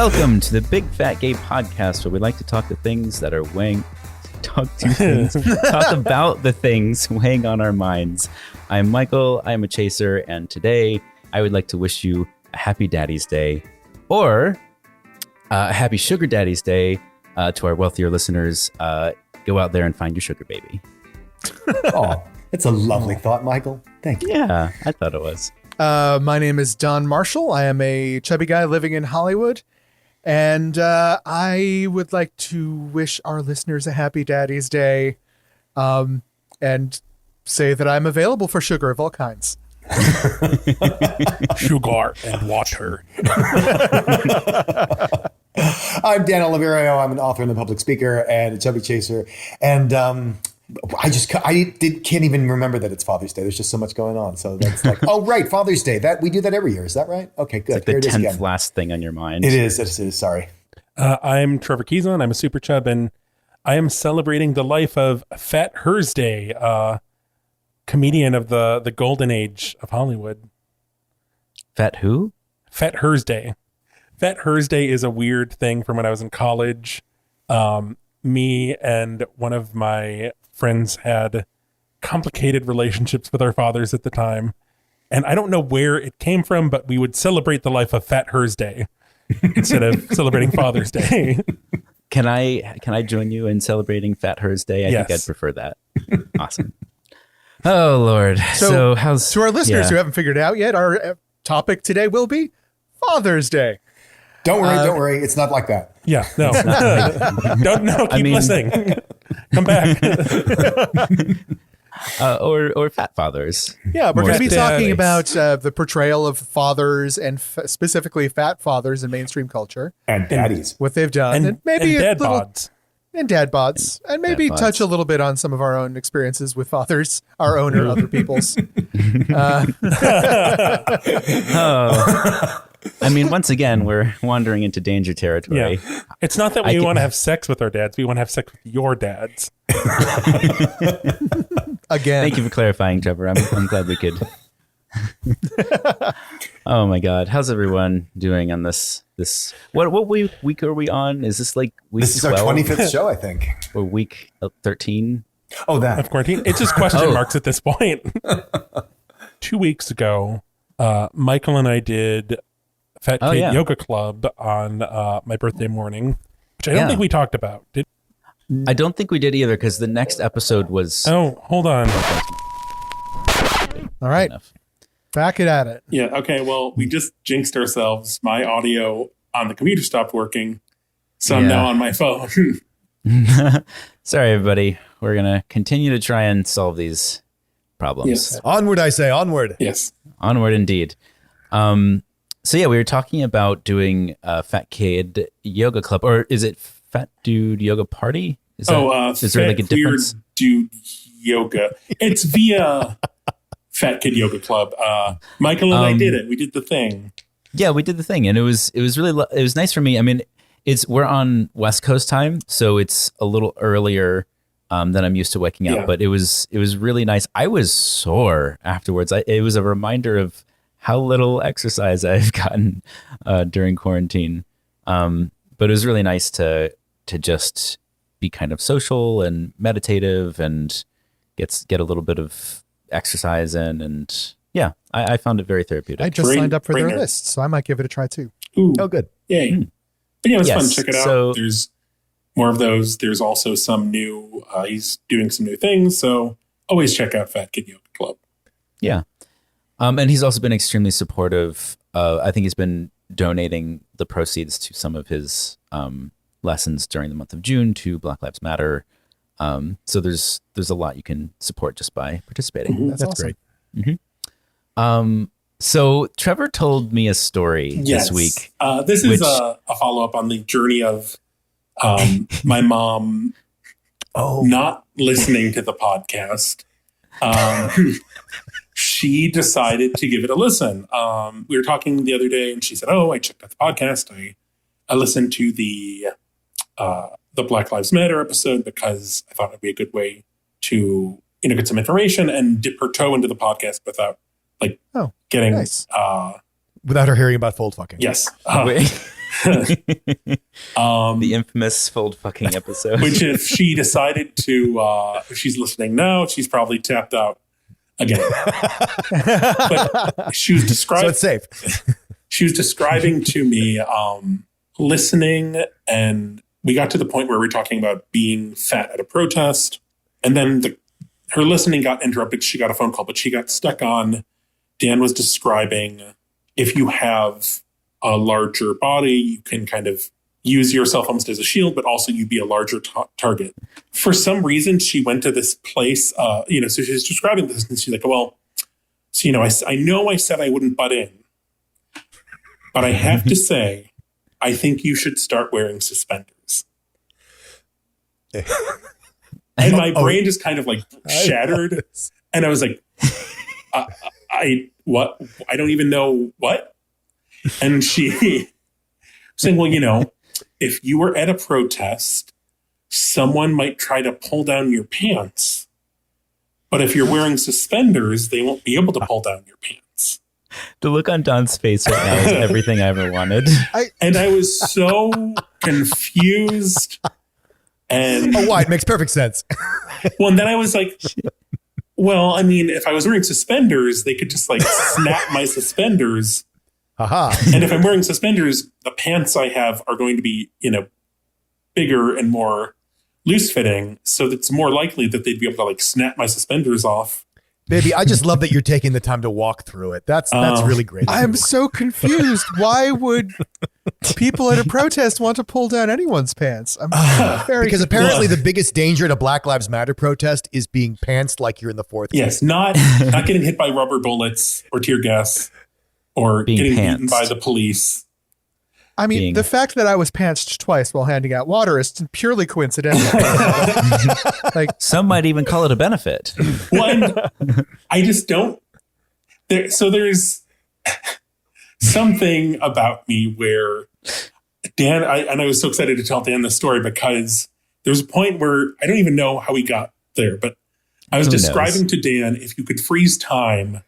Welcome to the Big Fat Gay Podcast, where we like to talk to things that are weighing... talk about the things weighing on our minds. I'm Michael, I'm a chaser, and today I would like to wish you a happy Daddy's Day, or a happy Sugar Daddy's Day to our wealthier listeners. Go out there and find your sugar baby. Oh, it's a lovely thought, Michael. Thank you. Yeah, I thought it was. My name is Don Marshall. I am a chubby guy living in Hollywood. And I would like to wish our listeners a happy Daddy's Day and say that I'm available for sugar of all kinds. Sugar and water. I'm Dan Oliverio. I'm an author and a public speaker and a chubby chaser. And can't even remember that it's Father's Day. There's just so much going on. So that's like, oh, right, Father's Day. We do that every year. Is that right? Okay, good. It's like the 10th last thing on your mind. It is. Sorry. I'm Trevor Keyson. I'm a super chub, and I am celebrating the life of Fat Thursday, comedian of the golden age of Hollywood. Fat who? Fat Thursday. Fat Thursday is a weird thing from when I was in college. Me and one of my friends had complicated relationships with our fathers at the time. And I don't know where it came from, but we would celebrate the life of Fat Thursday instead of celebrating Father's Day. Can I join you in celebrating Fat Thursday? I think I'd prefer that. Awesome. Oh, Lord. So how's... To our listeners who haven't figured it out yet, our topic today will be Father's Day. Don't worry. It's not like that. Yeah, no. Keep listening. Come back. Or fat fathers. Yeah, we're going to be talking about the portrayal of fathers and specifically fat fathers in mainstream culture. And daddies. What they've done. And maybe dad bods. And dad bods. And maybe touch a little bit on some of our own experiences with fathers, our own or other people's. I mean, once again, we're wandering into danger territory. Yeah. It's not that we want to have sex with our dads. We want to have sex with your dads. Again. Thank you for clarifying, Trevor. I'm glad we could. Oh, my God. How's everyone doing on this? What week are we on? Is this like week 12? This is our 25th show, I think. Or week 13? Oh, that. Of quarantine. It's just question marks at this point. 2 weeks ago, Michael and I did Fat Kid Yoga Club on my birthday morning, which I don't think we talked about. I don't think we did either, because the next episode was... Oh, hold on. All right. Back it at it. Yeah, okay, well, we just jinxed ourselves. My audio on the computer stopped working, so I'm now on my phone. Sorry, everybody. We're going to continue to try and solve these problems. Yes. Onward, I say. Onward. Yes. Onward, indeed. So we were talking about doing a Fat Kid Yoga Club, or is it Fat Dude Yoga Party? Is there like a difference? Weird Dude Yoga. It's via Fat Kid Yoga Club. Michael and I did it. We did the thing. Yeah, we did the thing, and it was nice for me. I mean, we're on West Coast time, so it's a little earlier than I'm used to waking up. But it was really nice. I was sore afterwards. It was a reminder of how little exercise I've gotten during quarantine. But it was really nice to just be kind of social and meditative and get a little bit of exercise in. And I found it very therapeutic. I just signed up for their list, so I might give it a try too. Ooh. Oh, good. Yay. But it's fun. Check it out. So, there's more of those. There's also some new, he's doing some new things. So always check out Fat Kid Yoga Club. Yeah. And he's also been extremely supportive. I think he's been donating the proceeds to some of his lessons during the month of June to Black Lives Matter. So there's a lot you can support just by participating. Mm-hmm. That's awesome. Great. Mm-hmm. So Trevor told me a story this week. This is a follow-up on the journey of my mom not listening to the podcast. She decided to give it a listen. We were talking the other day, and she said, "Oh, I checked out the podcast. I listened to the Black Lives Matter episode because I thought it'd be a good way to get some information and dip her toe into the podcast without getting nice. Without her hearing about fold fucking. Yes. The infamous fold fucking episode. Which if she decided to, if she's listening now, she's probably tapped out again. But she was describing. So it's safe. She was describing to me listening, and we got to the point where we were talking about being fat at a protest, and then her listening got interrupted. She got a phone call, but she got stuck on. Dan was describing if you have a larger body, you can kind of use yourself almost as a shield, but also you'd be a larger target. For some reason, she went to this place, so she's describing this, and she's like, well, so, I know I said I wouldn't butt in, but I have to say, I think you should start wearing suspenders. And my brain just kind of like shattered. And I was like, what? I don't even know what. And she saying, well, if you were at a protest, someone might try to pull down your pants. But if you're wearing suspenders, they won't be able to pull down your pants. The look on Don's face right now is everything I ever wanted. And I was so confused. And why? It makes perfect sense. Well, and then I was like, well, I mean, if I was wearing suspenders, they could just like snap my suspenders. Aha. And if I'm wearing suspenders, the pants I have are going to be, bigger and more loose fitting. So it's more likely that they'd be able to like snap my suspenders off. Baby, I just love that you're taking the time to walk through it. That's really great. I'm so confused. Why would people at a protest want to pull down anyone's pants? I'm very because confused. apparently the biggest danger at a Black Lives Matter protest is being pantsed like you're in the fourth grade. Yes, not getting hit by rubber bullets or tear gas or Being getting pantsed. beaten by the police. I mean, the fact that I was pantsed twice while handing out water is purely coincidental. Some might even call it a benefit. One, I just don't. There's something about me where Dan, I was so excited to tell Dan this story because there was a point where I don't even know how we got there, but I was describing to Dan, if you could freeze time.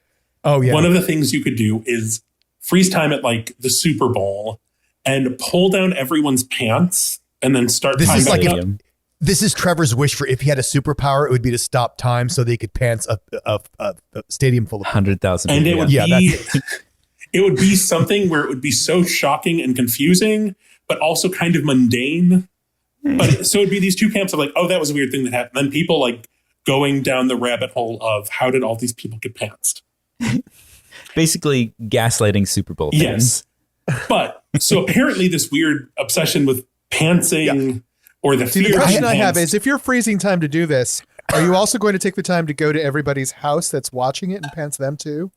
Oh, yeah. One of the things you could do is freeze time at like the Super Bowl and pull down everyone's pants and then start This time is back like up. This is Trevor's wish for if he had a superpower, it would be to stop time so they could pants a stadium full of 100,000 And people. it would be something where it would be so shocking and confusing, but also kind of mundane. But so it'd be these two camps of like, oh, that was a weird thing that happened. Then people like going down the rabbit hole of how did all these people get pantsed? Basically gaslighting Super Bowl fans. Yes. But so apparently this weird obsession with pantsing or the See, fear the of question being I have pantsed- is, if you're freezing time to do this, are you also going to take the time to go to everybody's house that's watching it and pants them too?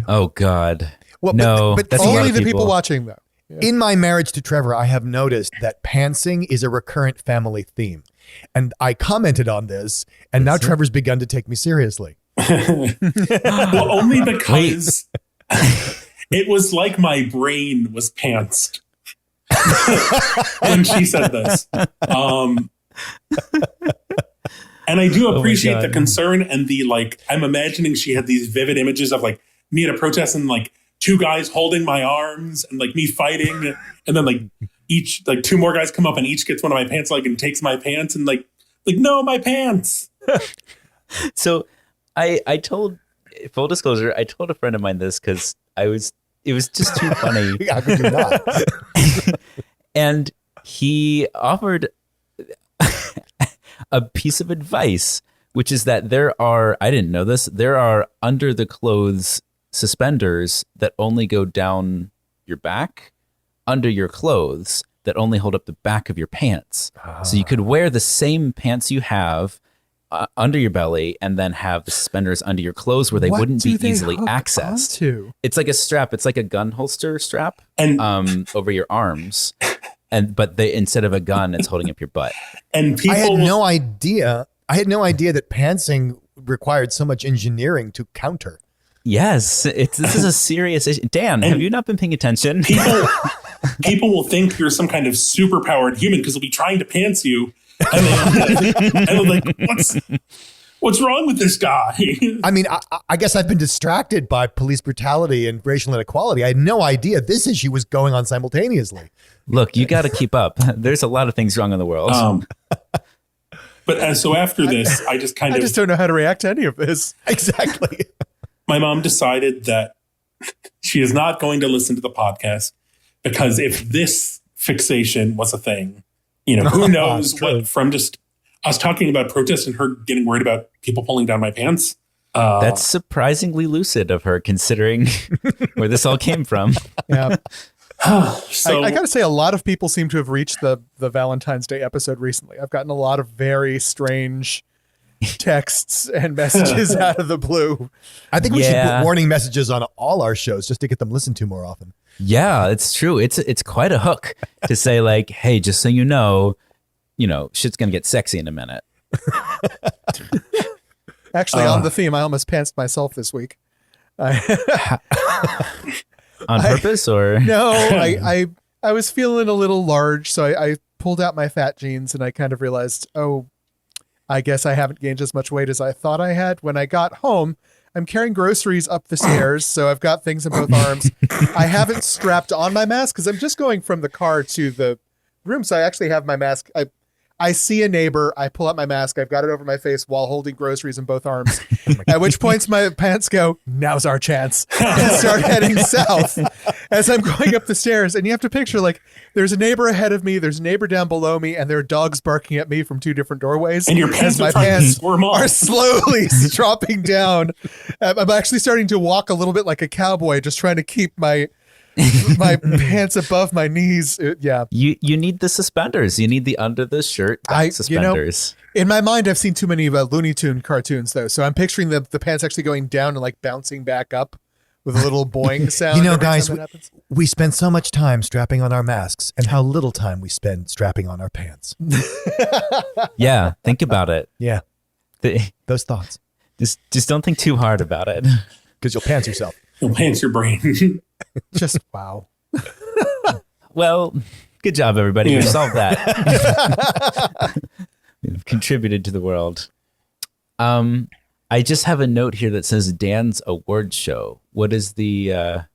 Oh, God. Well, No, but that's a lot Only of the people watching, though. Yeah. In my marriage to Trevor, I have noticed that pantsing is a recurrent family theme. And I commented on this, and now Trevor's begun to take me seriously. Well, only because it was like my brain was pantsed when she said this. And I do appreciate the concern and the like. I'm imagining she had these vivid images of like me at a protest and like two guys holding my arms and like me fighting, and then like each like two more guys come up and each gets one of my pants like and takes my pants and like no, my pants. So I told, full disclosure, I told a friend of mine this because it was just too funny. How could you not? And he offered a piece of advice, which is that I didn't know this, there are under the clothes suspenders that only go down your back, under your clothes that only hold up the back of your pants. So you could wear the same pants you have under your belly and then have the suspenders under your clothes where they What wouldn't do be they easily hook accessed. onto? It's like a strap. It's like a gun holster strap And over your arms. But instead of a gun, it's holding up your butt. and people I had will- no idea. I had no idea that pantsing required so much engineering to counter. Yes, this is a serious issue. Dan, have you not been paying attention? people will think you're some kind of superpowered human because they'll be trying to pants you, and they're like, What's wrong with this guy? I mean, I guess I've been distracted by police brutality and racial inequality. I had no idea this issue was going on simultaneously. Look, you got to keep up. There's a lot of things wrong in the world. But so after this, I just don't know how to react to any of this. Exactly. My mom decided that she is not going to listen to the podcast because if this fixation was a thing, who knows what from just us talking about protest and her getting worried about people pulling down my pants. That's surprisingly lucid of her, considering where this all came from. Yeah. So I got to say, a lot of people seem to have reached the Valentine's Day episode recently. I've gotten a lot of very strange texts and messages out of the blue. I think we should put warning messages on all our shows just to get them listened to more often. Yeah, it's true. It's quite a hook to say, like, hey, just so you know, shit's going to get sexy in a minute. Actually, on the theme, I almost pantsed myself this week. On purpose or? No, I was feeling a little large, so I pulled out my fat jeans and I kind of realized, I guess I haven't gained as much weight as I thought I had. When I got home, I'm carrying groceries up the stairs, so I've got things in both arms. I haven't strapped on my mask because I'm just going from the car to the room, so I actually have my mask. I see a neighbor. I pull out my mask. I've got it over my face while holding groceries in both arms. At which points my pants go, now's our chance. And start heading south as I'm going up the stairs. And you have to picture, like, there's a neighbor ahead of me, there's a neighbor down below me, and there are dogs barking at me from two different doorways. And your pants are slowly dropping down. I'm actually starting to walk a little bit like a cowboy, just trying to keep my pants above my knees. You need the suspenders. You need the under the shirt suspenders. In my mind, I've seen too many Looney Tune cartoons, though, so I'm picturing the pants actually going down and like bouncing back up with a little boing sound. Guys, we spend so much time strapping on our masks, and how little time we spend strapping on our pants. Yeah, think about it. Yeah, those thoughts. Just don't think too hard about it, because you'll pants yourself. You'll pants your brain. Just wow. Well, good job, everybody. Yeah. We solved that. We've contributed to the world. I just have a note here that says Dan's award show. What is the? Are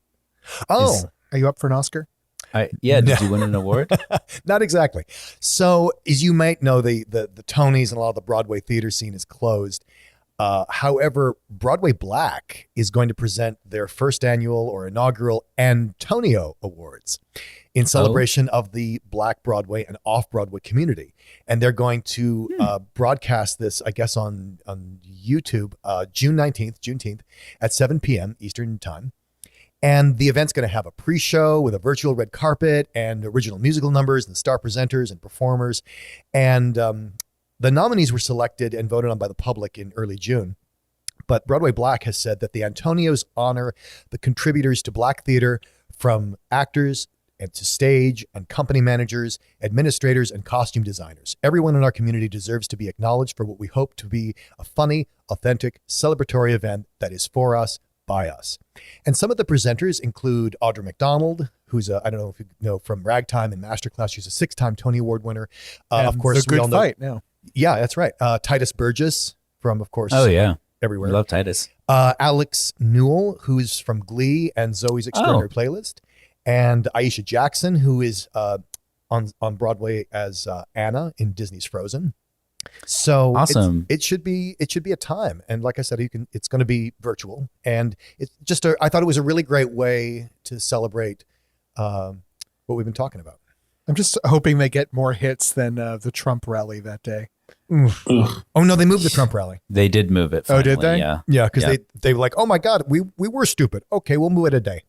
you up for an Oscar? Did you win an award? Not exactly. So, as you might know, the Tonys and a lot of the Broadway theater scene is closed. However, Broadway Black is going to present their first annual or inaugural Antonyo Awards in celebration of the Black Broadway and off-Broadway community. And they're going to broadcast this, I guess, on YouTube, Juneteenth at 7 p.m. Eastern Time. And the event's going to have a pre-show with a virtual red carpet and original musical numbers and star presenters and performers. And the nominees were selected and voted on by the public in early June. But Broadway Black has said that the Antonios honor the contributors to Black theater, from actors and to stage and company managers, administrators, and costume designers. Everyone in our community deserves to be acknowledged for what we hope to be a funny, authentic, celebratory event that is for us, by us. And some of the presenters include Audra McDonald, who's I don't know if you know from Ragtime and Masterclass. She's a 6-time Tony Award winner. Of course, The Good Fight now. Yeah, that's right. Titus Burgess from, of course, Everywhere. I love Titus. Alex Newell, who's from Glee and Zoe's Extraordinary Playlist. And Aisha Jackson, who is on Broadway as Anna in Disney's Frozen. So awesome. It should be a time. And like I said, it's going to be virtual. And it's just I thought it was a really great way to celebrate what we've been talking about. I'm just hoping they get more hits than the Trump rally that day. Oh no, they moved the Trump rally. They did move it. Finally. Oh, did they? Yeah, because they were like, oh my God, we were stupid. Okay, we'll move it a day.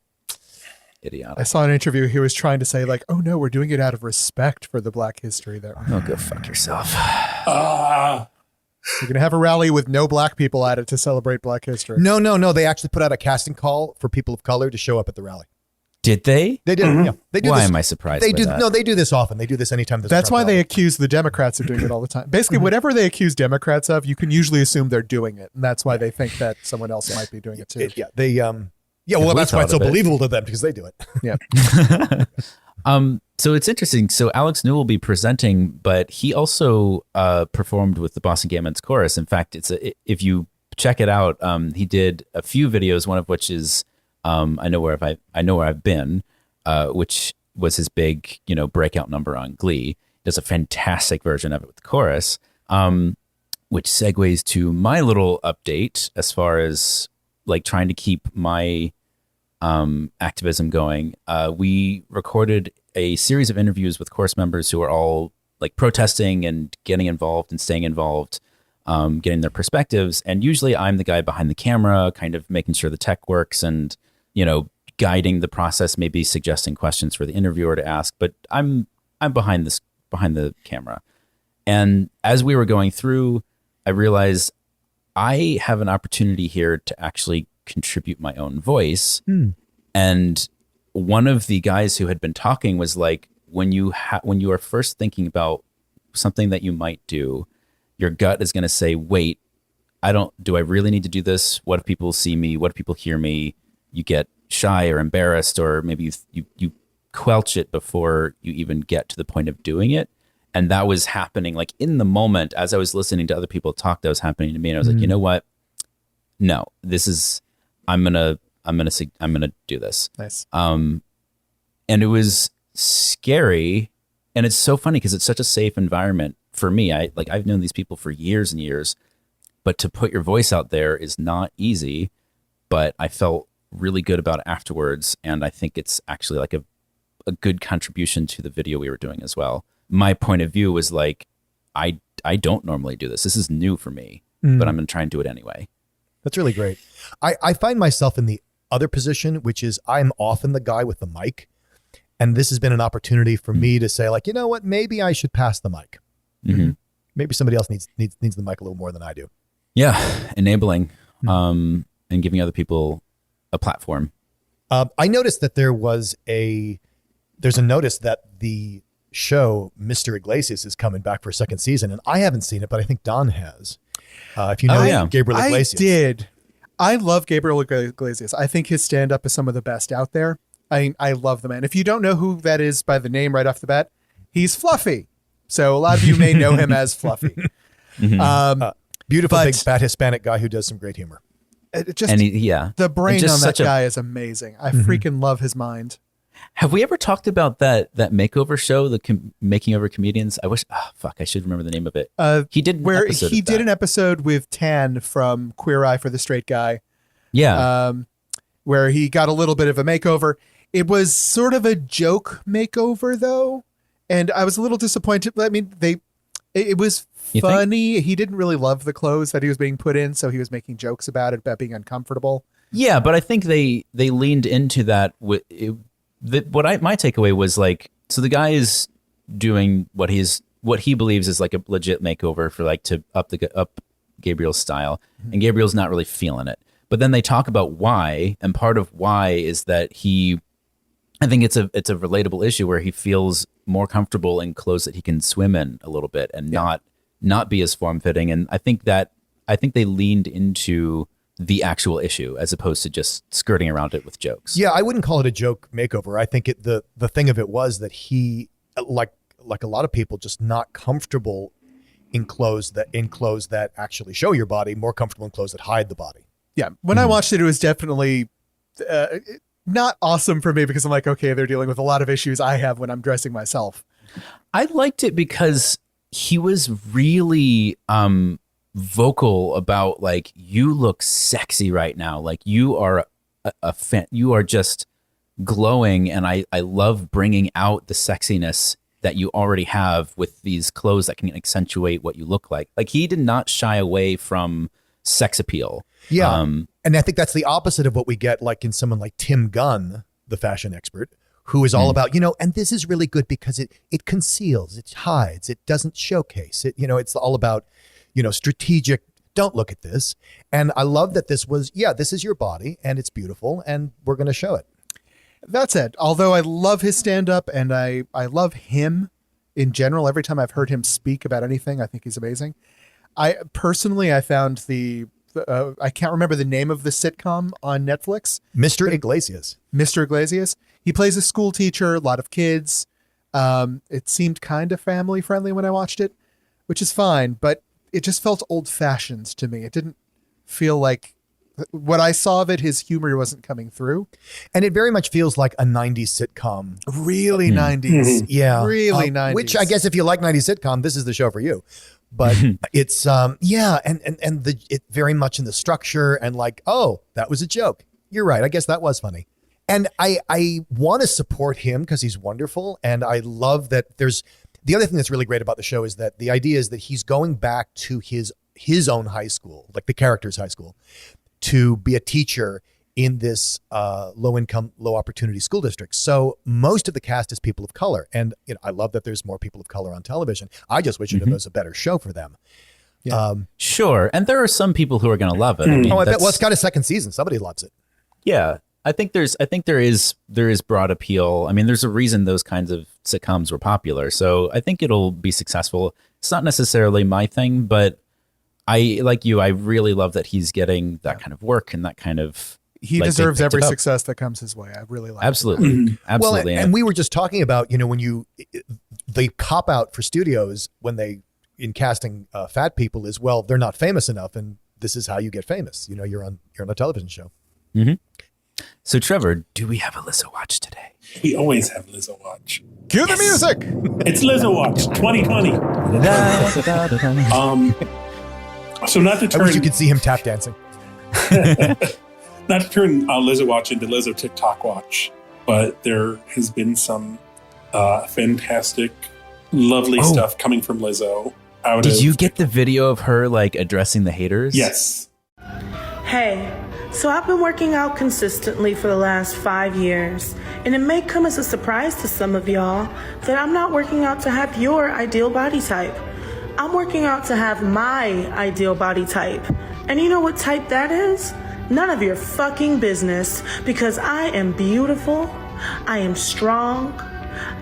Idiotic. I saw an interview. He was trying to say like, oh no, we're doing it out of respect for the Black history there. Oh, go fuck yourself. You're going to have a rally with no Black people at it to celebrate Black history. No. They actually put out a casting call for people of color to show up at the rally. Did they? They did. Mm-hmm. Yeah. They do. Why this. am I surprised? They by do. that? No, they do this often. They do this anytime. That's why they accuse the Democrats of doing it all the time. Basically, whatever they accuse Democrats of, you can usually assume they're doing it, and that's why they think that someone else might be doing it too. Well, that's why it's so believable to them, because they do it. Yeah. So it's interesting. So Alex New will be presenting, but he also performed with the Boston Gay Men's Chorus. In fact, if you check it out, he did a few videos. One of which is I know where I've been, which was his big breakout number on Glee. He does a fantastic version of it with the chorus, which segues to my little update as far as like trying to keep my activism going. We recorded a series of interviews with chorus members who are all like protesting and getting involved and staying involved, getting their perspectives. And usually I'm the guy behind the camera, kind of making sure the tech works and, guiding the process, maybe suggesting questions for the interviewer to ask, but I'm behind the camera. And as we were going through, I realized I have an opportunity here to actually contribute my own voice. And one of the guys who had been talking was like, when you are first thinking about something that you might do, your gut is going to say, wait, do I really need to do this? What if people see me? What if people hear me? You get shy or embarrassed, or maybe you quelch it before you even get to the point of doing it. And that was happening like in the moment as I was listening to other people talk, that was happening to me. And I was like, you know what? No, I'm going to do this. Nice. And it was scary. And it's so funny because it's such a safe environment for me. I've known these people for years and years, but to put your voice out there is not easy, but I felt really good about it afterwards. And I think it's actually like a good contribution to the video we were doing as well. My point of view was like, I don't normally do this. This is new for me, but I'm going to try and do it anyway. That's really great. I find myself in the other position, which is I'm often the guy with the mic. And this has been an opportunity for me to say like, you know what, maybe I should pass the mic. Mm-hmm. Maybe somebody else needs the mic a little more than I do. Yeah. Enabling, and giving other people a platform. I noticed that there's a notice that the show Mr. Iglesias is coming back for a second season, and I haven't seen it, but I think Don has. If you know Gabriel Iglesias. I did. I love Gabriel Iglesias. I think his stand-up is some of the best out there. I love the man. If you don't know who that is by the name right off the bat, he's Fluffy. So a lot of you may know him as Fluffy. Beautiful, big, fat Hispanic guy who does some great humor. The brain on that guy is amazing. I freaking love his mind. Have we ever talked about that makeover show, the Making Over Comedians? I wish. I should remember the name of it. He did an episode with Tan from Queer Eye for the Straight Guy. Yeah. Where he got a little bit of a makeover. It was sort of a joke makeover though, and I was a little disappointed. I mean, it was funny. He didn't really love the clothes that he was being put in, so he was making jokes about it, about being uncomfortable. Yeah, but I think they leaned into that. My takeaway was like, so the guy is doing what he believes is like a legit makeover for like to up Gabriel's style, and Gabriel's not really feeling it. But then they talk about why, and part of why is that I think it's a relatable issue where he feels more comfortable in clothes that he can swim in a little bit and not be as form fitting. And I think they leaned into the actual issue as opposed to just skirting around it with jokes. Yeah, I wouldn't call it a joke makeover. I think the thing of it was that he, like a lot of people, just not comfortable in clothes that actually show your body, more comfortable in clothes that hide the body. Yeah, when I watched it, it was definitely not awesome for me because I'm like, okay, they're dealing with a lot of issues I have when I'm dressing myself. I liked it because he was really vocal about like, you look sexy right now. Like you are a fan. You are just glowing. And I love bringing out the sexiness that you already have with these clothes that can accentuate what you look like. Like he did not shy away from sex appeal. Yeah. And I think that's the opposite of what we get like in someone like Tim Gunn, the fashion expert, who is all about, and this is really good because it conceals, it hides, it doesn't showcase it. It's all about, strategic, don't look at this. And I love that this was, this is your body and it's beautiful and we're going to show it. That's it. Although I love his stand-up and I love him in general. Every time I've heard him speak about anything, I think he's amazing. I found the I can't remember the name of the sitcom on Netflix. Mr. Iglesias. Mr. Iglesias. He plays a school teacher, a lot of kids. It seemed kind of family friendly when I watched it, which is fine, but it just felt old fashioned to me. It didn't feel like what I saw of it, his humor wasn't coming through. And it very much feels like a 90s sitcom. Really 90s. Yeah. Really 90s. Which I guess if you like 90s sitcom, this is the show for you. But it's, and it very much in the structure and like, oh, that was a joke. You're right. I guess that was funny. And I want to support him because he's wonderful. And I love that the other thing that's really great about the show is that the idea is that he's going back to his own high school, like the character's high school, to be a teacher in this low-income, low-opportunity school district. So most of the cast is people of color. And I love that there's more people of color on television. I just wish it was a better show for them. Yeah. Sure. And there are some people who are going to love it. I mean, I bet. Well, it's got a second season. Somebody loves it. Yeah. I think there is broad appeal. I mean, there's a reason those kinds of sitcoms were popular. So I think it'll be successful. It's not necessarily my thing, but I really love that he's getting that kind of work and that kind of. He deserves every success that comes his way. I really like absolutely, it. Absolutely. Well, and we were just talking about when they cop out for studios when they in casting fat people is they're not famous enough, and this is how you get famous. You're on a television show. Mm-hmm. So Trevor, do we have a Lizzo Watch today? We always have Lizzo Watch. Cue the music. It's Lizzo Watch 2020. So not to turn. I wish you could see him tap dancing. Not to turn Lizzo Watch into Lizzo TikTok Watch, but there has been some fantastic, lovely stuff coming from Lizzo. Did you get the video of her addressing the haters? Yes. Hey, so I've been working out consistently for the last 5 years, and it may come as a surprise to some of y'all that I'm not working out to have your ideal body type. I'm working out to have my ideal body type. And you know what type that is? None of your fucking business, because I am beautiful, I am strong,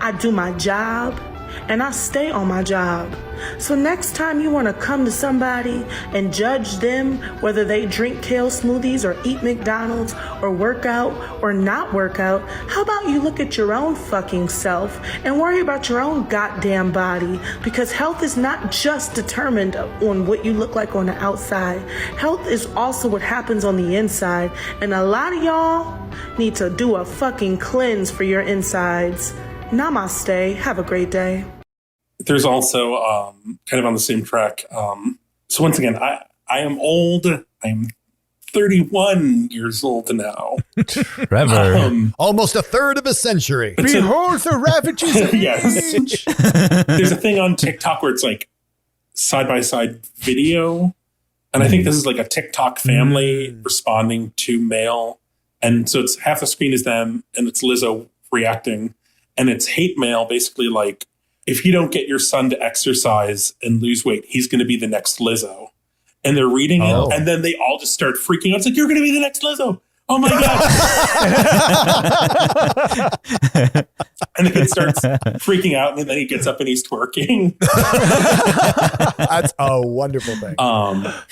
I do my job, and I stay on my job. So next time you want to come to somebody and judge them whether they drink kale smoothies or eat McDonald's or work out or not work out, how about you look at your own fucking self and worry about your own goddamn body? Because health is not just determined on what you look like on the outside. Health is also what happens on the inside. And a lot of y'all need to do a fucking cleanse for your insides. Namaste. Have a great day. There's also kind of on the same track. So once again, I am old. I'm 31 years old now. Trevor. Almost a third of a century. Behold the ravages of yes. age. There's a thing on TikTok where it's side-by-side video. And I think this is a TikTok family responding to mail. And so it's half the screen is them and it's Lizzo reacting. And it's hate mail, basically if you don't get your son to exercise and lose weight, he's going to be the next Lizzo. And they're reading it, and then they all just start freaking out. It's you're going to be the next Lizzo. Oh my God. And the kid starts freaking out, and then he gets up and he's twerking. That's a wonderful thing.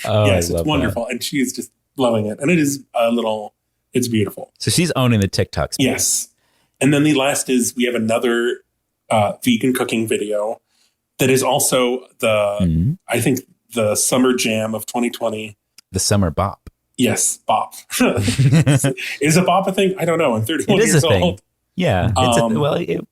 Yes, it's wonderful. That. And she's just loving it. And it is it's beautiful. So she's owning the TikTok space. Yes. And then the last is we have another vegan cooking video that is also I think the summer jam of 2020. The summer bop. Yes, bop. Is a bop a thing? I don't know. I'm 31 years old. Yeah.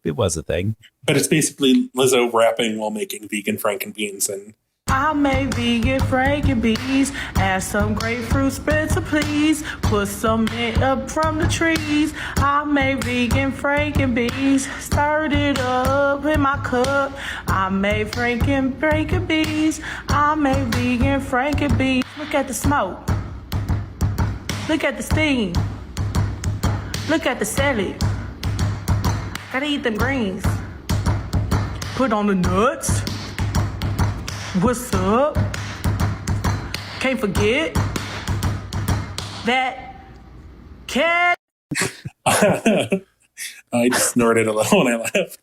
It was a thing. But it's basically Lizzo rapping while making vegan frankenbeans and I made vegan frankenbeans, add some grapefruit spencer, please. Put some mint up from the trees. I made vegan frankenbeans, stirred it up in my cup. I made frankenbeans. I made vegan frankenbeans. Look at the smoke. Look at the steam. Look at the salad. Gotta eat them greens. Put on the nuts. What's up? Can't forget that cat. I just snorted a little when I left.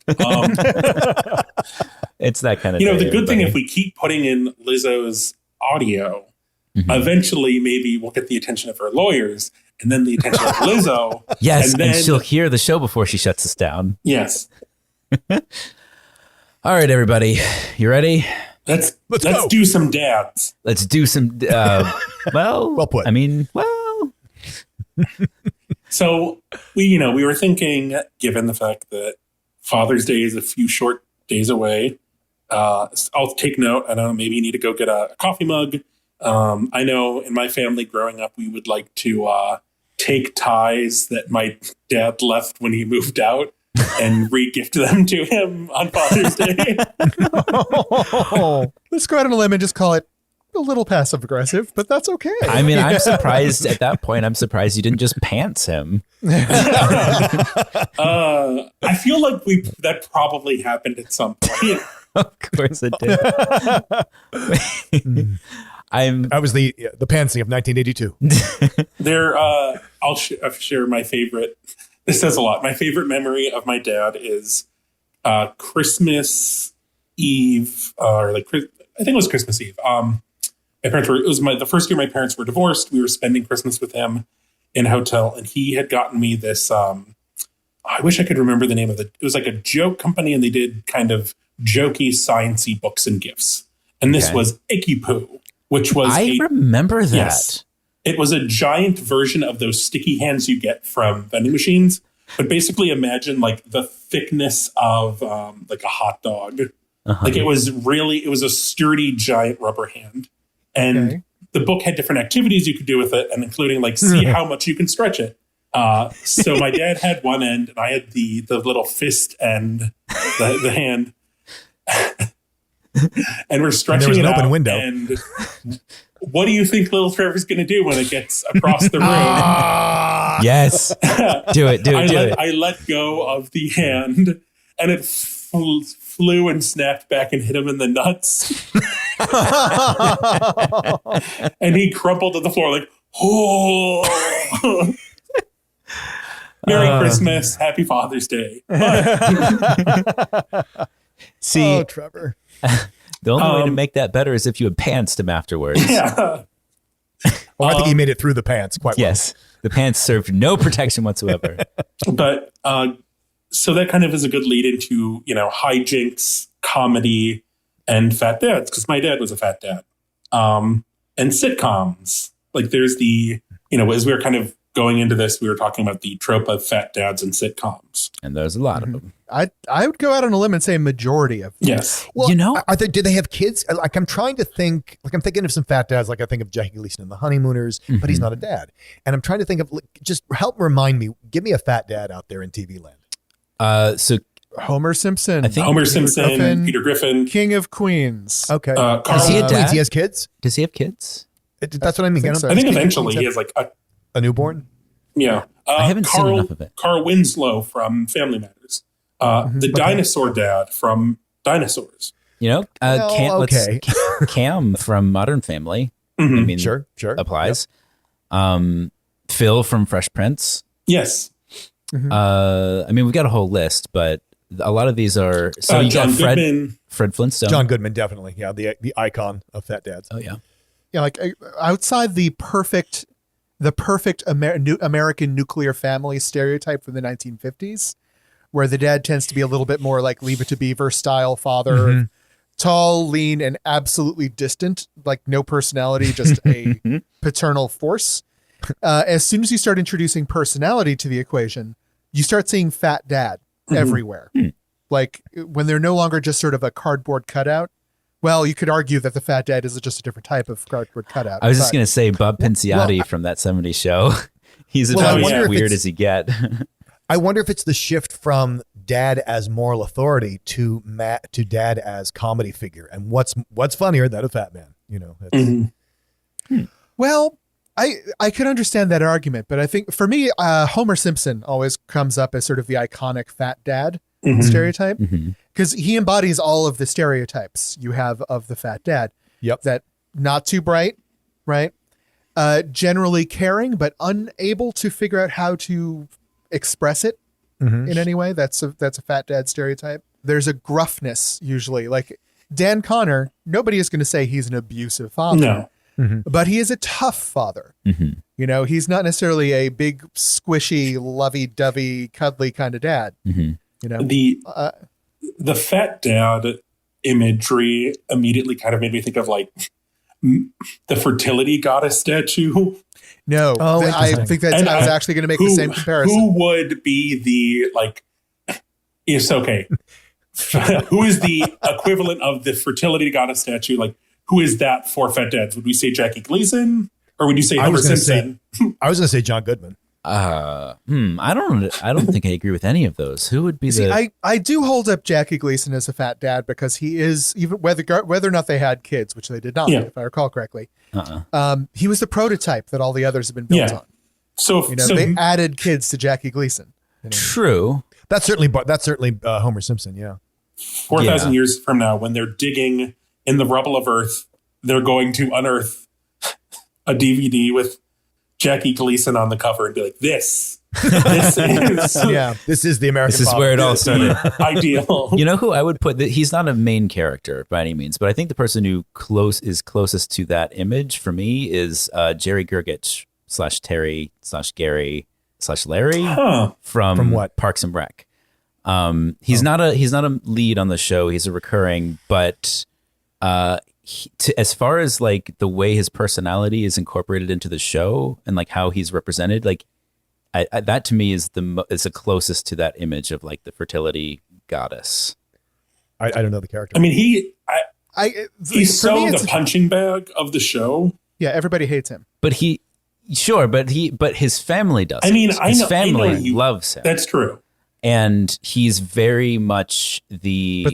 It's that kind of the good thing if we keep putting in Lizzo's audio, Eventually, maybe we'll get the attention of her lawyers and then the attention of Lizzo. Yes, and and she'll hear the show before she shuts us down. Yes. All right, everybody. You ready? Let's go. do some dads. Let's do some, well put. I mean, well. So we were thinking, given the fact that Father's Day is a few short days away, I'll take note. I don't know, maybe you need to go get a coffee mug. I know in my family growing up, we would like to take ties that my dad left when he moved out and re-gift them to him on Father's Day. Let's go out on a limb and just call it a little passive aggressive, but that's okay. I mean, I'm surprised at that point. I'm surprised you didn't just pants him. I feel like that probably happened at some point. Of course it did. That was the pantsing of 1982. I'll share my favorite. This says a lot. My favorite memory of my dad is Christmas Eve, I think it was Christmas Eve. My parents were. It was the first year my parents were divorced. We were spending Christmas with him in a hotel, and he had gotten me this. I wish I could remember the name of it. It was like a joke company, and they did kind of jokey, sciencey books and gifts. And this was Icky Poo, which was I remember that. Yes, it was a giant version of those sticky hands you get from vending machines. But basically, imagine like the thickness of like a hot dog. Like it was a sturdy, giant rubber hand. And the book had different activities you could do with it, and including like see how much you can stretch it. So my dad had one end, and I had the little fist end, the hand. And we're stretching it open out. window. And what do you think little Trevor's going to do when it gets across the room? Yes. Do it. I let go of the hand, and it flew and snapped back and hit him in the nuts. And he crumpled to the floor like, oh. Merry Christmas. Happy Father's Day. See, Trevor. the only way to make that better is if you had pantsed him afterwards. Yeah. Well, I think he made it through the pants quite well. Yes. The pants served no protection whatsoever. But so that kind of is a good lead into, hijinks, comedy, and fat dads, because my dad was a fat dad. And sitcoms. Like there's as we were kind of going into this, we were talking about the trope of fat dads and sitcoms. And there's a lot of them. I would go out on a limb and say majority of them. Yes. Well, do they have kids? Like I'm trying to think, like I'm thinking of some fat dads, like I think of Jackie Gleason in The Honeymooners, but he's not a dad. And I'm trying to think of, just help remind me, give me a fat dad out there in TV land. So Homer Simpson. I think Homer Simpson, Peter Griffin. King of Queens. Okay. Is he a dad? He has kids? Does he have kids? That's what I mean. I think so. I think eventually he has like a newborn? Yeah. I haven't seen enough of it. Carl Winslow from Family Matters. The dinosaur dad from Dinosaurs. Cam from Modern Family. Mm-hmm. I mean, Sure. applies. Yep. Phil from Fresh Prince. Yes. I mean, we've got a whole list, but a lot of these are. So you John got Goodman. Fred Flintstone. John Goodman, definitely. Yeah, the icon of fat dads. Oh yeah. Yeah, like outside the perfect American nuclear family stereotype from the 1950s, where the dad tends to be a little bit more like Leave It to Beaver style father, tall, lean, and absolutely distant, like no personality, just a paternal force. As soon as you start introducing personality to the equation, you start seeing fat dad everywhere. Like when they're no longer just sort of a cardboard cutout. Well, you could argue that the fat dad is just a different type of cardboard cutout. I was just going to say Bob Pinciotti from that 70s show. He's about as weird as he get. I wonder if it's the shift from dad as moral authority to dad as comedy figure. And what's funnier than a fat man? Well, I could understand that argument, but I think for me, Homer Simpson always comes up as sort of the iconic fat dad stereotype, because he embodies all of the stereotypes you have of the fat dad. Yep. That not too bright, right? Generally caring, but unable to figure out how to express it in any way. That's a fat dad stereotype. There's a gruffness usually. Like Dan Connor, nobody is going to say he's an abusive father. No. but he is a tough father. You know, he's not necessarily a big, squishy, lovey-dovey, cuddly kind of dad. You know, the fat dad imagery immediately kind of made me think of like the fertility goddess statue. No, I think that's. I was actually going to make the same comparison. Who would be the like? It's okay. Who is the equivalent of the fertility goddess statue? Like, who is that for fat dads? Would we say Jackie Gleason, or would you say Homer Simpson? I was going to say John Goodman. I don't think I agree with any of those. Who would be I do hold up Jackie Gleason as a fat dad because he is, even whether or not they had kids, which they did not, if I recall correctly. He was the prototype that all the others have been built on. So they added kids to Jackie Gleason. True. That's certainly Homer Simpson. Yeah. 4,000 years from now, when they're digging in the rubble of Earth, they're going to unearth a DVD with Jackie Gleason on the cover and be like, this is this is the American. This is where it all started. Ideal. You know who I would put? He's not a main character by any means, but I think the person who is closest to that image for me is Jerry Gergich / Terry / Gary / Larry from what? Parks and Rec. He's not a lead on the show. He's a recurring, but as far as like the way his personality is incorporated into the show and like how he's represented, like I that to me is the closest to that image of like the fertility goddess. I don't know the character. I mean, he's so the punching bag of the show. Yeah, everybody hates him. But but his family doesn't. I mean, his family loves him. That's true. And he's very much the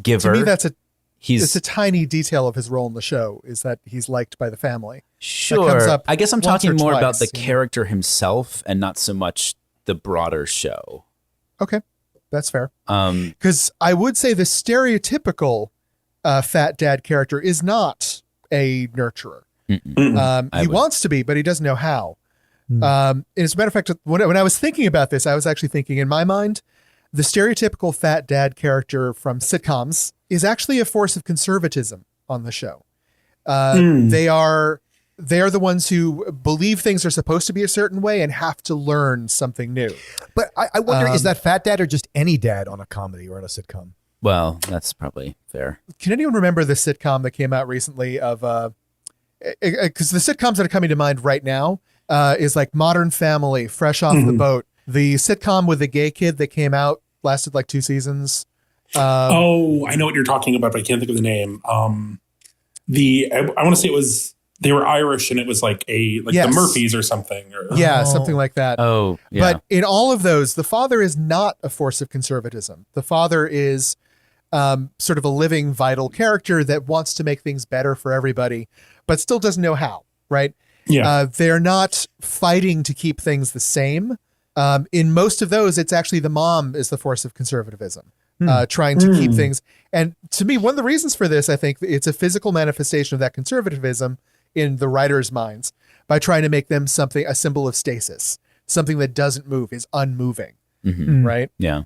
giver. To me, it's a tiny detail of his role in the show is that he's liked by the family. Sure. I guess I'm talking more about the character himself and not so much the broader show. Okay. That's fair. Because I would say the stereotypical fat dad character is not a nurturer. He wants to be, but he doesn't know how. As a matter of fact, when I was thinking about this, I was actually thinking in my mind, the stereotypical fat dad character from sitcoms is actually a force of conservatism on the show. They are the ones who believe things are supposed to be a certain way and have to learn something new. But I wonder, is that fat dad or just any dad on a comedy or on a sitcom? Well, that's probably fair. Can anyone remember the sitcom that came out recently of, because the sitcoms that are coming to mind right now is like Modern Family, Fresh Off the Boat. The sitcom with the gay kid that came out lasted like 2 seasons. I know what you're talking about, but I can't think of the name. I want to say they were Irish and it was like the Murphys or something. Something like that. Oh, yeah. But in all of those, the father is not a force of conservatism. The father is sort of a living, vital character that wants to make things better for everybody, but still doesn't know how, right? Yeah. They're not fighting to keep things the same. In most of those, it's actually the mom is the force of conservatism, trying to keep things. And to me, one of the reasons for this, I think it's a physical manifestation of that conservatism in the writers' minds by trying to make them a symbol of stasis, something that doesn't move, is unmoving, right? Yeah.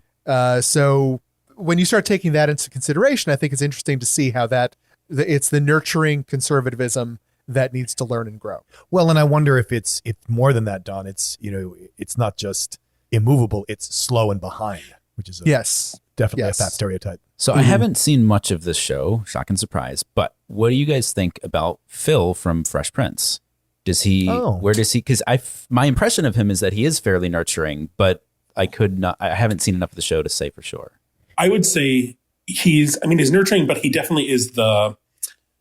So when you start taking that into consideration, I think it's interesting to see how it's the nurturing conservatism that needs to learn and grow. Well, and I wonder if it's more than that, Don. It's not just immovable; it's slow and behind, which is definitely a fat stereotype. So I haven't seen much of this show, shock and surprise. But what do you guys think about Phil from Fresh Prince? Where does he? Because my impression of him is that he is fairly nurturing, but I haven't seen enough of the show to say for sure. I would say he's nurturing, but he definitely is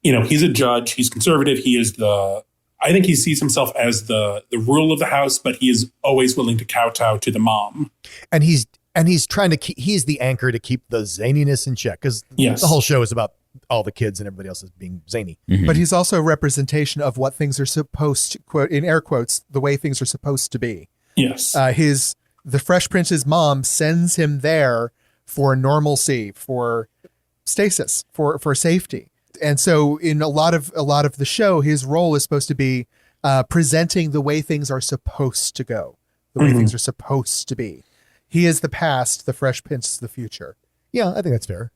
he's a judge. He's conservative. I think he sees himself as the rule of the house, but he is always willing to kowtow to the mom. And he's trying to he's the anchor to keep the zaniness in check, because the whole show is about all the kids and everybody else is being zany. But he's also a representation of what things are supposed to, quote in air quotes, the way things are supposed to be. Yes. The Fresh Prince's mom sends him there for normalcy, for stasis, for safety. And so in a lot of the show, his role is supposed to be presenting the way things are supposed to go, the way things are supposed to be. He is the past, the Fresh Prince is the future. Yeah, I think that's fair.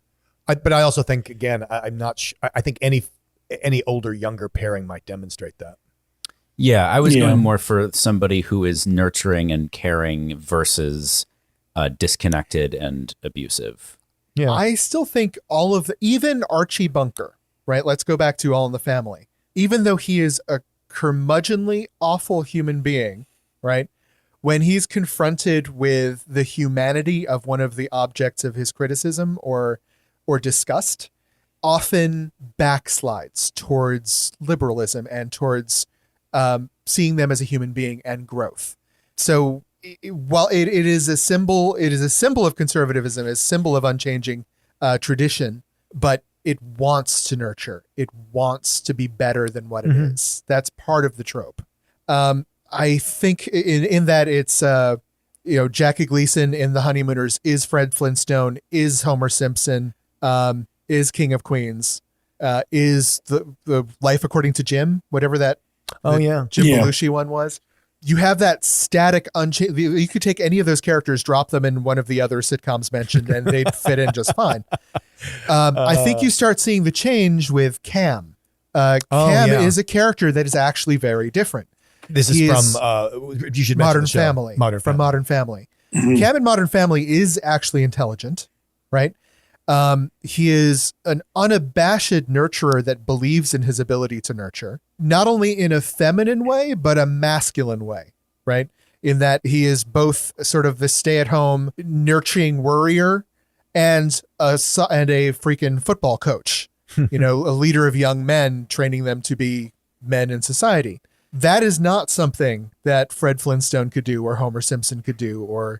But I also think, again, I'm not. I think any any older younger pairing might demonstrate that. Yeah, I was going more for somebody who is nurturing and caring versus disconnected and abusive. Yeah. I still think even Archie Bunker, right? Let's go back to All in the Family. Even though he is a curmudgeonly, awful human being, right? When he's confronted with the humanity of one of the objects of his criticism or disgust, often backslides towards liberalism and towards seeing them as a human being and growth. So while it is a symbol of conservatism, a symbol of unchanging tradition, but it wants to nurture. It wants to be better than what it is. That's part of the trope. I think in that it's Jackie Gleason in The Honeymooners is Fred Flintstone, is Homer Simpson, is King of Queens, is the Life According to Jim, whatever that Jim Belushi one was. You have that static, you could take any of those characters, drop them in one of the other sitcoms mentioned, and they'd fit in just fine. I think you start seeing the change with Cam. Cam is a character that is actually very different. This is from you should Modern Family. Modern Family. Cam in Modern Family is actually intelligent, right? He is an unabashed nurturer that believes in his ability to nurture, not only in a feminine way, but a masculine way, right? In that he is both sort of the stay-at-home nurturing worrier and a freaking football coach, a leader of young men, training them to be men in society. That is not something that Fred Flintstone could do or Homer Simpson could do or,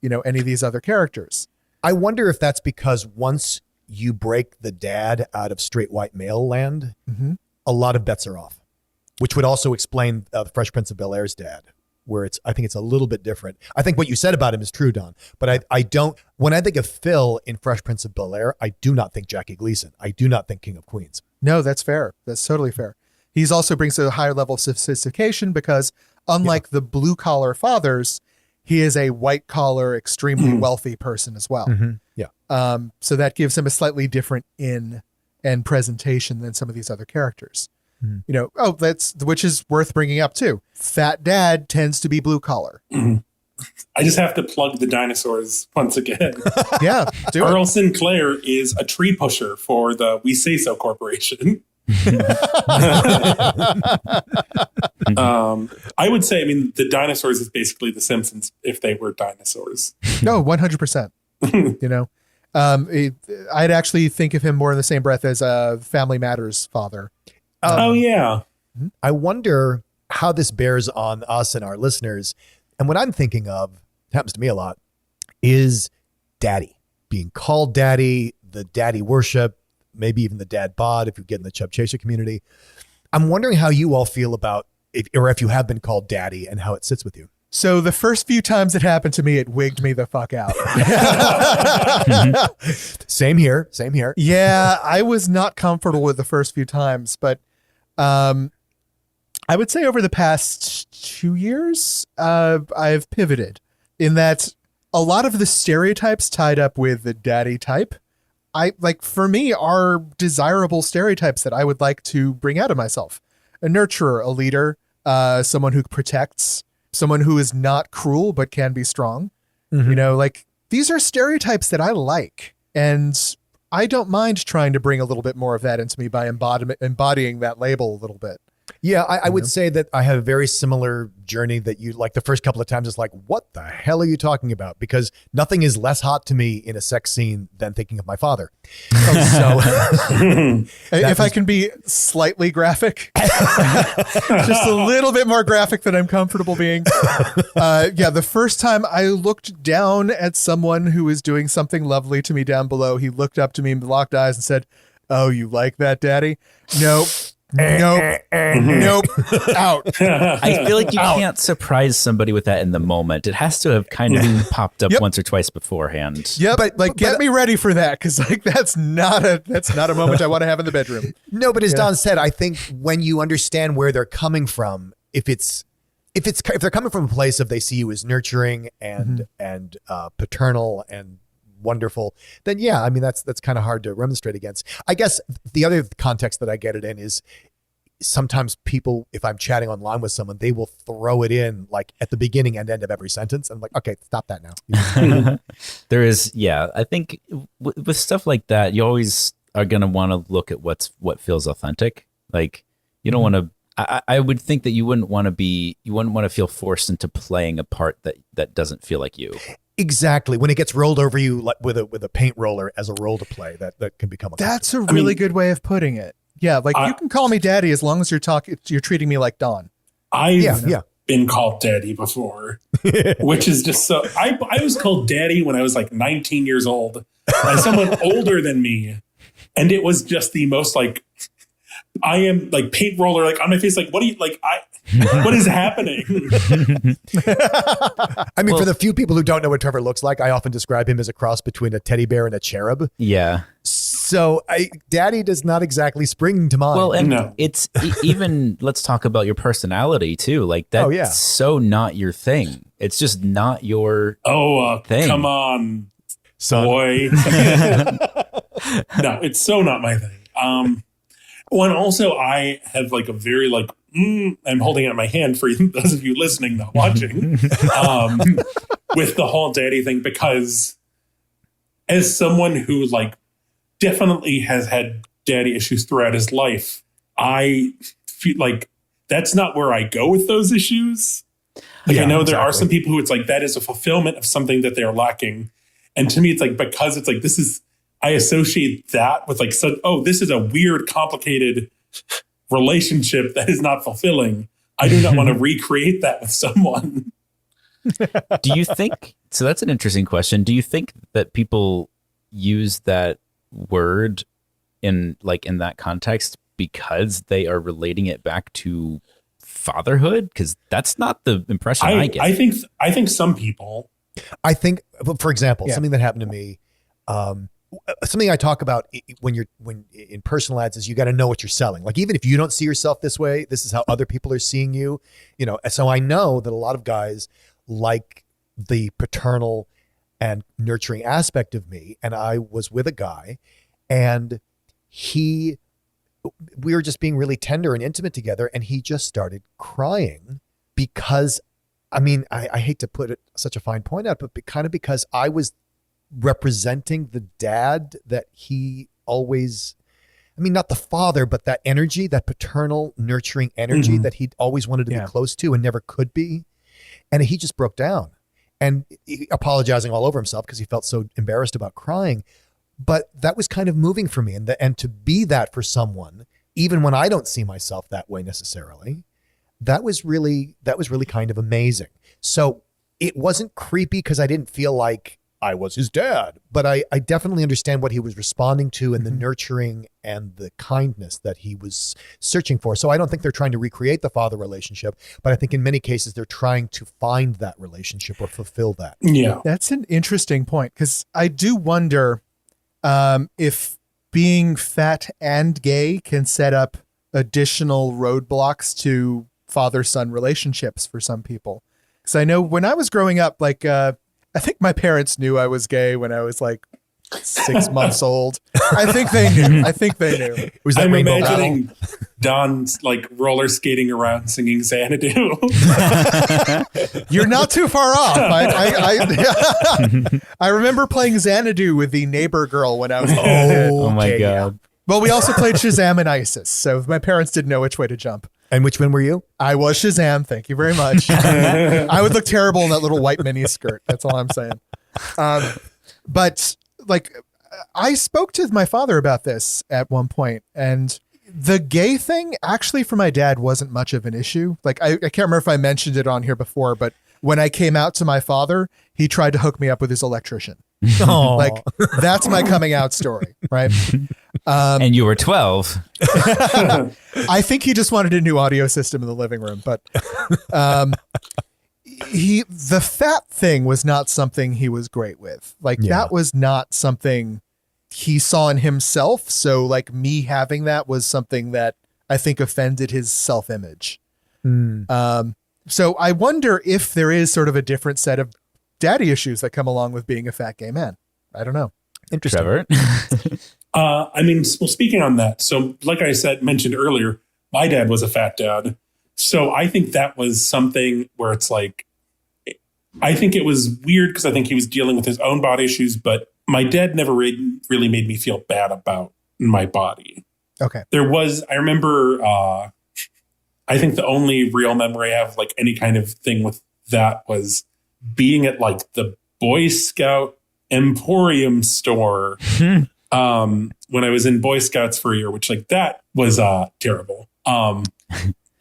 any of these other characters. I wonder if that's because once you break the dad out of straight white male land, a lot of bets are off, which would also explain the Fresh Prince of Bel-Air's dad, where I think it's a little bit different. I think what you said about him is true, Don, but I don't, when I think of Phil in Fresh Prince of Bel-Air, I do not think Jackie Gleason. I do not think King of Queens. No, that's fair. That's totally fair. He's also brings a higher level of sophistication because unlike the blue collar fathers, he is a white collar, extremely wealthy person as well. Yeah. So that gives him a slightly different in and presentation than some of these other characters. Which is worth bringing up too. Fat dad tends to be blue collar. I just have to plug the dinosaurs once again. Yeah. Earl Sinclair is a tree pusher for the We Say So Corporation. I would say, the dinosaurs is basically the Simpsons if they were dinosaurs. No, 100%. I'd actually think of him more in the same breath as Family Matters father. I wonder how this bears on us and our listeners. And what I'm thinking of, happens to me a lot, is daddy. Being called daddy, the daddy worship, maybe even the dad bod if you get in the Chub Chaser community. I'm wondering how you all feel about if you have been called daddy and how it sits with you. So the first few times it happened to me, it wigged me the fuck out. Same here. Yeah, I was not comfortable with the first few times, but I would say over the past 2 years, I've pivoted in that a lot of the stereotypes tied up with the daddy type, for me, are desirable stereotypes that I would like to bring out of myself. A nurturer, a leader, someone who protects, someone who is not cruel but can be strong. These are stereotypes that I like. And I don't mind trying to bring a little bit more of that into me by embodying that label a little bit. Yeah, I would say that I have a very similar journey that you like. The first couple of times it's like, what the hell are you talking about? Because nothing is less hot to me in a sex scene than thinking of my father. If I can be slightly graphic, just a little bit more graphic than I'm comfortable being. The first time I looked down at someone who was doing something lovely to me down below, he looked up to me and locked eyes and said, "Oh, you like that, Daddy?" Nope. Out. I feel like you can't surprise somebody with that in the moment. It has to have kind of popped up once or twice beforehand. Yeah, but get me ready for that, because that's not a moment I want to have in the bedroom. No, but as Don said, I think when you understand where they're coming from, if they're coming from a place of they see you as nurturing and paternal and wonderful, then yeah, I mean, that's kind of hard to remonstrate against. I guess the other context that I get it in is sometimes people, if I'm chatting online with someone, they will throw it in like at the beginning and end of every sentence. I'm like, okay, stop that now. There is, yeah, I think with stuff like that, you always are going to want to look at what feels authentic. Like you don't want to, I would think that you wouldn't want to feel forced into playing a part that doesn't feel like you. Exactly. When it gets rolled over you like with a paint roller as a role to play, that can become offensive. That's a really good way of putting it. Yeah, like you can call me daddy as long as you're treating me like Don. I've been called daddy before, which is just so. I was called daddy when I was like 19 years old by someone older than me, and it was just the most like I am like paint roller like on my face. Like what do you like? What is happening? I mean, for the few people who don't know what Trevor looks like, I often describe him as a cross between a teddy bear and a cherub. Yeah. So daddy does not exactly spring to mind. Well, and it's even, let's talk about your personality too. Like that's so not your thing. It's just not your thing. Come on, son. Boy. No, it's so not my thing. Well, and also I have like a very like, I'm holding out my hand for those of you listening, not watching, with the whole daddy thing, because as someone who like definitely has had daddy issues throughout his life, I feel like that's not where I go with those issues. Like I know there are some people who it's like that is a fulfillment of something that they're lacking. And to me, it's like, because it's like, I associate that with like, this is a weird, complicated relationship that is not fulfilling. I do not want to recreate that with someone. Do you think, so that's an interesting question. Do you think that people use that word in that context because they are relating it back to fatherhood? Because that's not the impression I get. I think some people. I think, for example, something that happened to me, something I talk about when in personal ads is you got to know what you're selling. Like, even if you don't see yourself this way, this is how other people are seeing you, so I know that a lot of guys like the paternal and nurturing aspect of me. And I was with a guy and we were just being really tender and intimate together. And he just started crying because, I mean, I hate to put it such a fine point out, but kind of because I was representing the dad that he always, I mean, not the father, but that energy, that paternal nurturing energy that he always wanted to be close to and never could be. And he just broke down and apologizing all over himself because he felt so embarrassed about crying. But that was kind of moving for me. And to be that for someone, even when I don't see myself that way necessarily, that was really kind of amazing. So it wasn't creepy because I didn't feel like I was his dad, but I definitely understand what he was responding to and the nurturing and the kindness that he was searching for. So I don't think they're trying to recreate the father relationship, but I think in many cases they're trying to find that relationship or fulfill that. Yeah. That's an interesting point, because I do wonder if being fat and gay can set up additional roadblocks to father-son relationships for some people. Because I know when I was growing up, like, I think my parents knew I was gay when I was like 6 months old. I think they knew. Was that I'm Rainbow imagining Battle? Don's like roller skating around singing Xanadu. You're not too far off. I remember playing Xanadu with the neighbor girl when I was Oh my God. Well, we also played Shazam and Isis, so my parents didn't know which way to jump. And which one were you? I was Shazam. Thank you very much. I would look terrible in that little white mini skirt. That's all I'm saying. But like, I spoke to my father about this at one point, and the gay thing actually for my dad wasn't much of an issue. Like, I can't remember if I mentioned it on here before, but when I came out to my father, he tried to hook me up with his electrician. Like, that's my coming out story, right? And you were 12. I think he just wanted a new audio system in the living room, but the fat thing was not something he was great with. Like, that was not something he saw in himself. So like, me having that was something that I think offended his self-image. So I wonder if there is sort of a different set of daddy issues that come along with being a fat gay man. I don't know. Interesting. Trevor. I mean, well, speaking on that, so like I mentioned earlier, my dad was a fat dad. So I think that was something where it's like, I think it was weird because I think he was dealing with his own body issues, but my dad never really made me feel bad about my body. Okay. I remember, I think the only real memory I have, like any kind of thing with that, was being at like the Boy Scout Emporium store when I was in Boy Scouts for a year, which like that was terrible.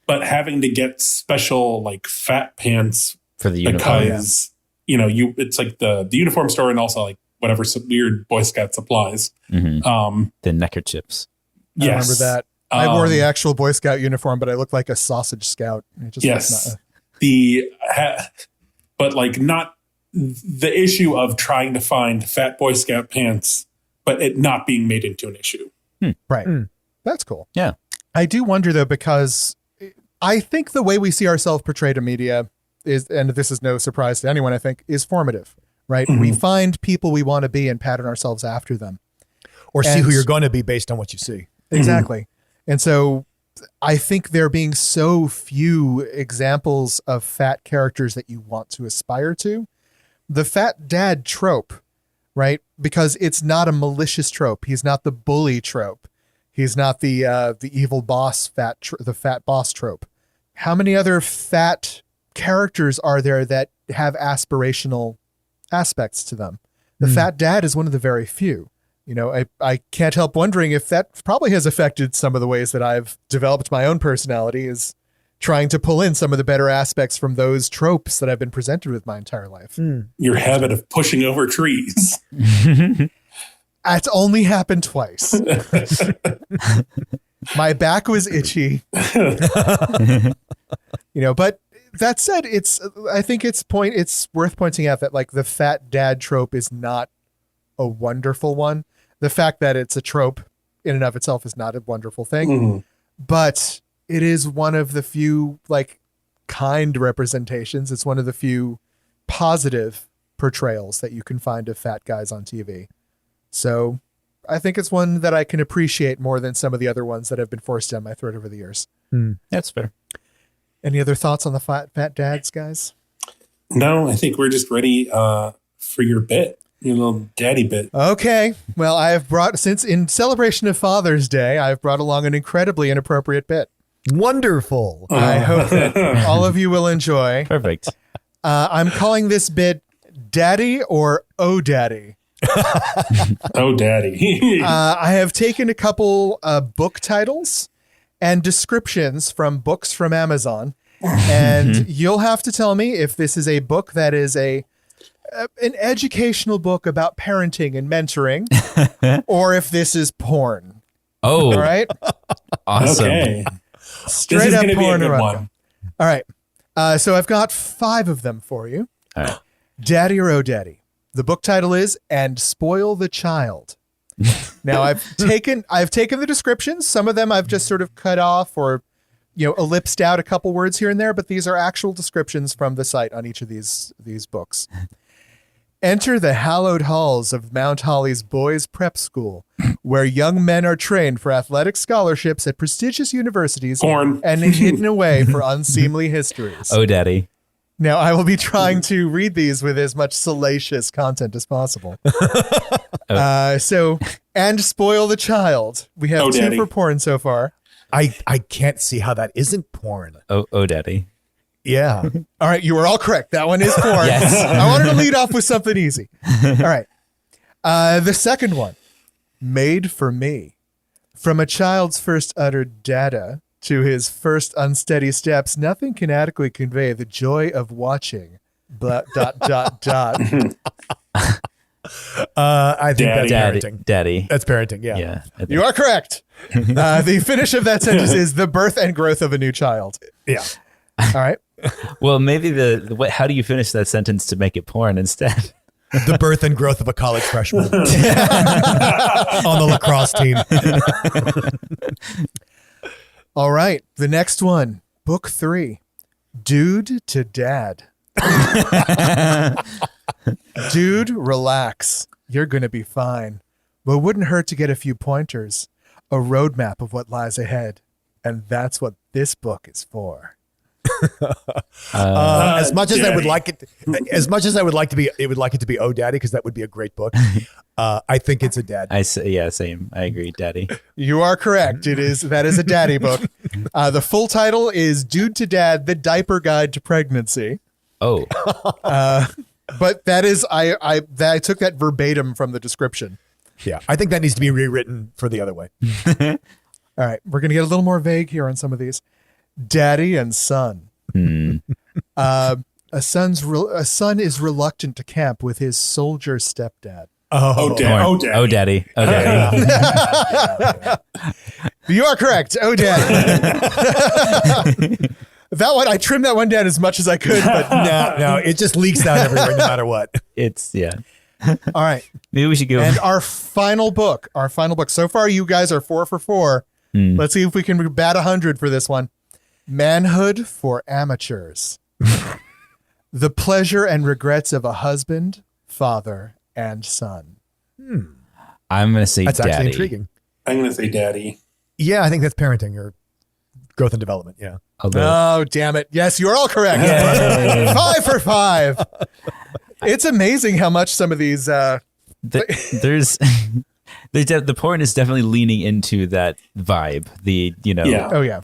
But having to get special like fat pants For the uniform. because it's like the uniform store and also like whatever some weird Boy Scout supplies. The neckerchiefs. I Yes. remember that. I wore the actual Boy Scout uniform, but I looked like a sausage scout. It just Yes. was But like not the issue of trying to find fat Boy Scout pants, but it not being made into an issue. right. That's cool. Yeah. I do wonder though, because I think the way we see ourselves portrayed in media is, and this is no surprise to anyone, I think, is formative, right? We find people we want to be and pattern ourselves after them. Or see And- who you're going to be based on what you see. Exactly. And so I think there being so few examples of fat characters that you want to aspire to, the fat dad trope, right? Because it's not a malicious trope. He's not the bully trope. He's not the evil boss the fat boss trope. How many other fat characters are there that have aspirational aspects to them? The fat dad is one of the very few. I can't help wondering if that probably has affected some of the ways that I've developed my own personality, is trying to pull in some of the better aspects from those tropes that I've been presented with my entire life. Your habit of pushing over trees. It's only happened twice. My back was itchy. But that said, I think it's worth pointing out that like the fat dad trope is not a wonderful one. The fact that it's a trope in and of itself is not a wonderful thing, but it is one of the few like kind representations. It's one of the few positive portrayals that you can find of fat guys on TV. So I think it's one that I can appreciate more than some of the other ones that have been forced down my throat over the years. That's fair. Any other thoughts on the fat dads, guys? No, I think we're just ready for your bit. Your little daddy bit. Okay. Well, I have since in celebration of Father's Day, I've brought along an incredibly inappropriate bit. Wonderful. I hope that all of you will enjoy. Perfect. I'm calling this bit Daddy or Oh Daddy. Oh, daddy. I have taken a couple book titles and descriptions from books from Amazon, and you'll have to tell me if this is a book that is an educational book about parenting and mentoring, or if this is porn. Oh, All right, awesome. Okay. straight This is up going to be a porn. good erotica. one. All right, so I've got 5 of them for you. All right. Daddy or Oh Daddy. The book title is And Spoil the Child. Now I've taken the descriptions. Some of them I've just sort of cut off or ellipsed out a couple words here and there, but these are actual descriptions from the site on each of these books. Enter the hallowed halls of Mount Holly's boys' prep school, where young men are trained for athletic scholarships at prestigious universities Porn. and hidden away for unseemly histories. Oh, daddy. Now, I will be trying to read these with as much salacious content as possible. And Spoil the Child. We have 2 Daddy. for porn so far. I can't see how that isn't porn. Oh, daddy. Yeah. All right, you were all correct. That one is porn. Yes. I wanted to lead off with something easy. All right. The second one, Made for Me. From a child's first uttered dada to his first unsteady steps, nothing can adequately convey the joy of watching. I think Daddy. that's parenting. Daddy. That's parenting. Yeah. Yeah. I think- You are correct. The finish of that sentence is the birth and growth of a new child. Yeah. All right. Well, maybe how do you finish that sentence to make it porn instead? The birth and growth of a college freshman on the lacrosse team. All right. The next one, book 3, Dude to Dad. Dude, relax. You're going to be fine. But it wouldn't hurt to get a few pointers, a roadmap of what lies ahead. And that's what this book is for. As much as I would Daddy. like it, as much as I would like to be, it would like it to be Oh Daddy, because that would be a great book. I think it's a dad. Yeah, same. I agree, Daddy. You are correct. That is a daddy book. The full title is Dude to Dad, The Diaper Guide to Pregnancy. Oh, But that is, I took that verbatim from the description. Yeah, I think that needs to be rewritten for the other way. All right, we're going to get a little more vague here on some of these. Daddy and son. A son is reluctant to camp with his soldier stepdad. Oh, Daddy. oh, Daddy. Oh, Daddy. You are correct. Oh, Daddy. That one, I trimmed that one down as much as I could, but No, it just leaks out everywhere, no matter what. It's yeah. all right. Maybe we should go. And our final book. So far, you guys are 4 for 4. Let's see if we can bat 100 for this one. Manhood for Amateurs. The pleasure and regrets of a husband, father, and son. I'm going to say That's Daddy. actually intriguing. I'm going to say Daddy. Yeah, I think that's parenting or growth and development. Yeah. Although, Oh, damn it. Yes, you're all correct. 5 for 5. It's amazing how much some of these... there's the porn is definitely leaning into that vibe. Yeah. Oh, yeah.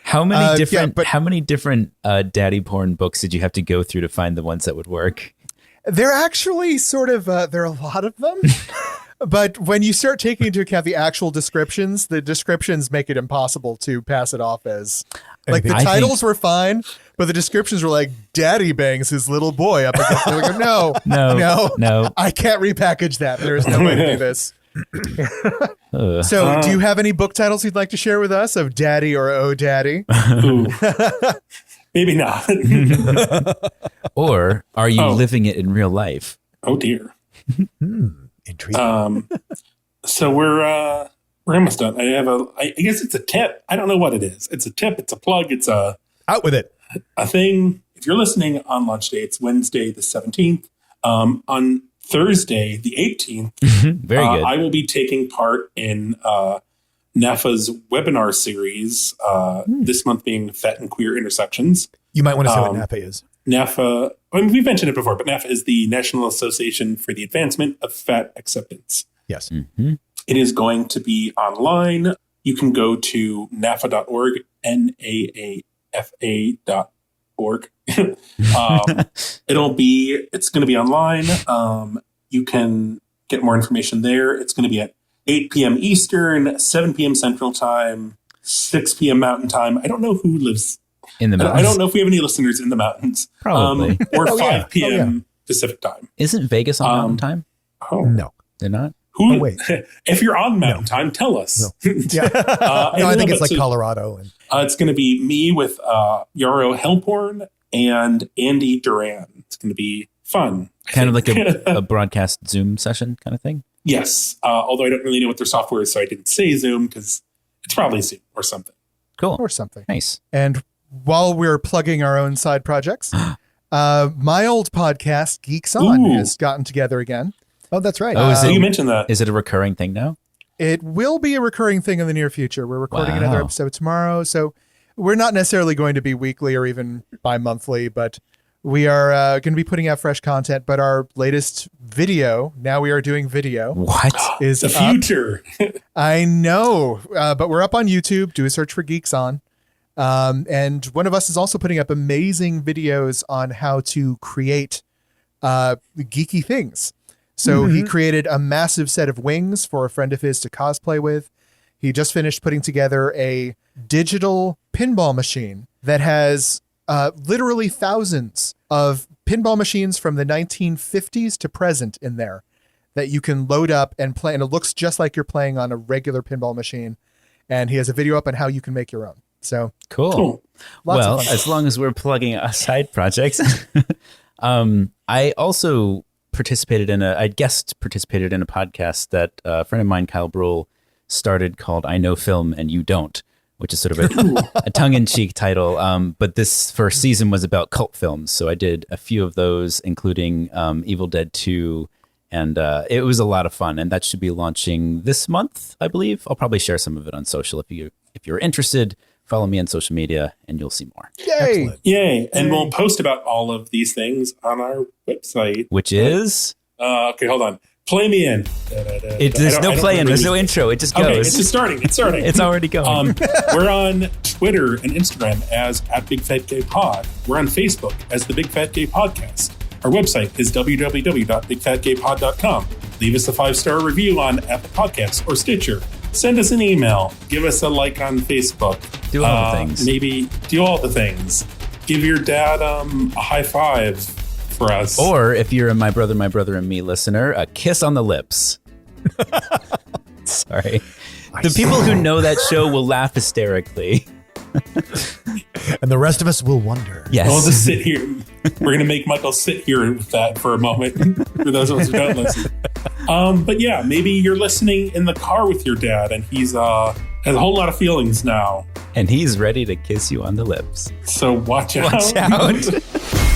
How many different daddy porn books did you have to go through to find the ones that would work? They're actually sort of, there are a lot of them. But when you start taking into account the actual descriptions, the descriptions make it impossible to pass it off as... Like, the titles were fine, but the descriptions were like, Daddy bangs his little boy up against the... Like, no. I can't repackage that. There is no way to do this. So, do you have any book titles you'd like to share with us of Daddy or Oh Daddy? Ooh. Maybe not. Or are you living it in real life? Oh, dear. Intriguing. So we're almost done. I guess it's a tip. I don't know what it is. It's a tip. It's a plug. It's Out with it. a thing. If you're listening on launch day, it's Wednesday the 17th. On Thursday the 18th, Very good. I will be taking part in NAFA's webinar series, this month being Fat and Queer Intersections. You might want to say what NAPA is. NAFA, I mean, we've mentioned it before, but NAFA is the National Association for the Advancement of Fat Acceptance. Yes. It is going to be online. You can go to nafa.org, NAAFA.org. It's going to be online. You can get more information there. It's going to be at 8 p.m. Eastern, 7 p.m. Central Time, 6 p.m. Mountain Time. I don't know who lives In the mountains. I don't know if we have any listeners in the mountains. Probably. Or Oh, 5 yeah. p.m. Pacific Time. Isn't Vegas on Mountain Time? Oh, No. They're not? Who? Oh, wait. If you're on Mountain Time, tell us. Yeah. No, I think it's like Colorado. And It's going to be me with Yarrow Helporn and Andy Duran. It's going to be fun. Kind of like a broadcast Zoom session kind of thing? Yes. Although I don't really know what their software is, so I didn't say Zoom because it's probably Zoom or something. Cool. Or something. Nice. And while we're plugging our own side projects, my old podcast, Geeks On, Ooh. has gotten together again. oh, that's right. Oh, is it? You mentioned that. Is it a recurring thing now? It will be a recurring thing in the near future. We're recording Wow. another episode tomorrow, so we're not necessarily going to be weekly or even bi-monthly, but we are going to be putting out fresh content. But our latest video, now we are doing video, What? is The up. future. I know, but we're up on YouTube. Do a search for Geeks On. And one of us is also putting up amazing videos on how to create geeky things. So he created a massive set of wings for a friend of his to cosplay with. He just finished putting together a digital pinball machine that has literally thousands of pinball machines from the 1950s to present in there that you can load up and play. And it looks just like you're playing on a regular pinball machine. And he has a video up on how you can make your own. So Cool. lots Well, of fun. as long as we're plugging side projects. I also participated in a podcast that a friend of mine, Kyle Brule, started called I Know Film and You Don't, which is sort of a tongue-in-cheek title. But this first season was about cult films. So I did a few of those, including Evil Dead 2 And it was a lot of fun. And that should be launching this month, I believe. I'll probably share some of it on social. If you're interested, follow me on social media and you'll see more. Yay! Yay. And we'll post about all of these things on our website. Which is? Okay, hold on. Play me in. There's no play in. There's no intro. It just goes. Okay, it's just starting. It's starting. It's already going. We're on Twitter and Instagram as @BigFatGayPod. We're on Facebook as the Big Fat Gay Podcast. Our website is www.bigfatgaypod.com. Leave us a 5-star review on Apple Podcasts or Stitcher. Send us an email. Give us a like on Facebook. Do all the things. Maybe do all the things. Give your dad a high five for us. Or if you're a My Brother and Me listener, a kiss on the lips. Sorry. The people who know that show will laugh hysterically. And the rest of us will wonder. Yes. We'll just sit here. We're going to make Michael sit here with that for a moment for those of us who don't listen. But yeah, maybe you're listening in the car with your dad and he's has a whole lot of feelings now. And he's ready to kiss you on the lips. So watch out. Watch out.